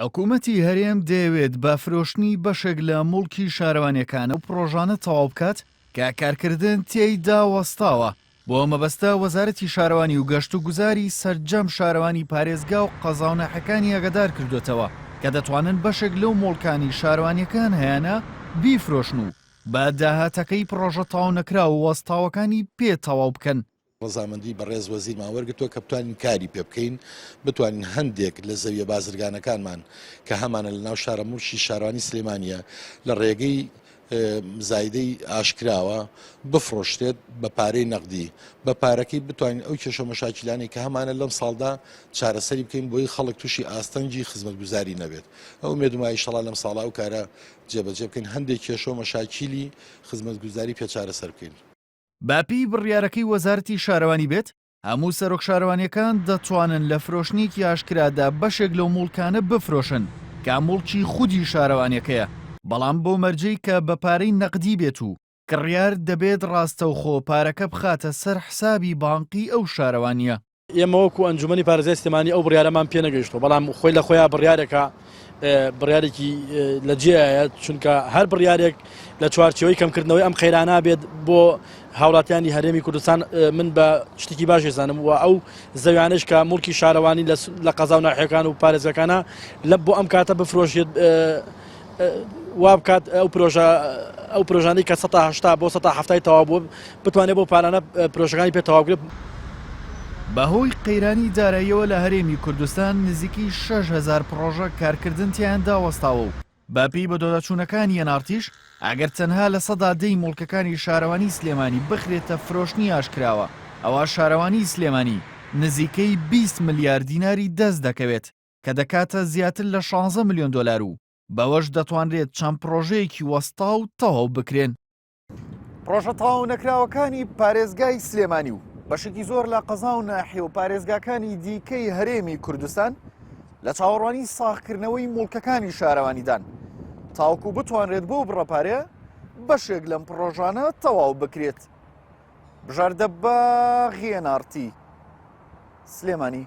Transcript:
حکوومەتی هەرێم دەیەوێت بە فرۆشتنی بەشێک لە موڵکی شارەوانیەکانە و پرۆژانە تەواو بکات کە کارکردن تێیدا وەستاوە. بۆ مەبەستە وەزارەتی شارەوانی و گەشت و گوزاری سەرجەم شارەوانی پارێزگا و قەزاونەحەکانی ئاگادار کردوێتەوە کە دەتوانن بەشێک لەو مۆڵکانی شارەوانیەکان هەیەنە بیفرۆشن و بە داهاتەکەی پرۆژە تەواو نەکرا و وەستاوەکانی پێ تەواو بکەن. ڕەزامەندی بەڕێز وەزیرمان وەرگرتووە کە بتوانین کاری پێ بکەین، بتوانین هەندێک لە زەویە بازرگانەکانمان کە هەمانە لە ناو شارە موڵکی شارەوانی سلێمانیە لە ڕێگەی زایدەی ئاشکراوە بفرۆشتێت بە پارەی نەقدی، بە پارەکەی بتوانین ئەو کێشە مەشاکیلانی کە هەمانە لەم ساڵدا چارەسەری بکەین بۆی خەڵک تووشی ئاستەنجی خزمەتگوزاری نەبێت. ئەو مێدومای ئینشەڵا لەم ساڵا و کارە جێبەجێ بکەین، هەندێک کێشە مەشاکیلی خزمەتگوزاری پێ چارەسەر بکەین. باپی بڕیارەکەی وەزارەتی شارەوانی بێت، هەموو سەرۆک شارەوانیەکان دەتوانن لە فرۆشتنێکی ئاشکرادا بەشێک لەو موڵکانە بفرۆشن کە موڵکی خودی شارەوانیەکەیە، بەڵام بۆ مەرجەی کە بە پارەی نەقدی بێت و کڕیار دەبێت ڕاستەوخۆ پارەکە بخاتە سەر حسابی بانقی ئەو شارەوانیە. ئێمە وەکو ئەنجومەنی پارێزگای سلێمانی ئەو بڕیارەمان پێ نەگەیشتەوە، بەڵام خۆی لە خۆیان بڕیارێکی لە جێایە، چونکە هەر بڕیارێک لە چوارچێوەی کەمکردنەوەی ئەم خەیرانە بێت بۆ هاوڵاتیانی هەرێمی کوردستان من بە شتێکی باشی زانم و ئەو زەویانش کە موڵکی شارەوانی لە قەزاونەحەکان و پارێزەکانە لە بۆ ئەم کاتە بفرۆشێت وا بکات ئەو پرۆژانەی کە 180 بۆ 170 تەواو بوو بتوانێت بۆ پارانە پرۆژەکانی پێ تەواو بکرێت. بەهۆی قەیرانی داراییەوە لە هەرێمی کوردستان نزیکی 6,000 پرۆژە کارکردن تیان داوەستاوە و باپی بە دۆداچوونەکانی ئەنارتیش ئەگەر تەنها لە 10% موڵکەکانی شارەوانی سلێمانی بخرێتە فرۆشتنی ئاشکراوە، ئەوە شارەوانی سلێمانی نزیکەی 20 ملیار دیناری دەست دەکەوێت کە دەکاتە زیاتر لە 16 ملیۆن دۆلار و بەوەش دەتوانرێت چەند پرۆژەیەکی وەستا و تەواو بکرێن. پرۆژە تەواو نەکراوەکانی پارێزگای سلێمانی و بەشێکی زۆر لە قەزاونەحی و پارێزگاکانی دیکەی هەرێمی کوردستان لە چاوەڕوانی ساغکردنەوەی موڵکەکانی شارەوانیدان تاوەکو بتوانرێت بۆ بڕەپارێ بەشێک لەم پرۆژانە تەواو بکرێت. بژاردە باغی ئەنارتی، سلێمانی.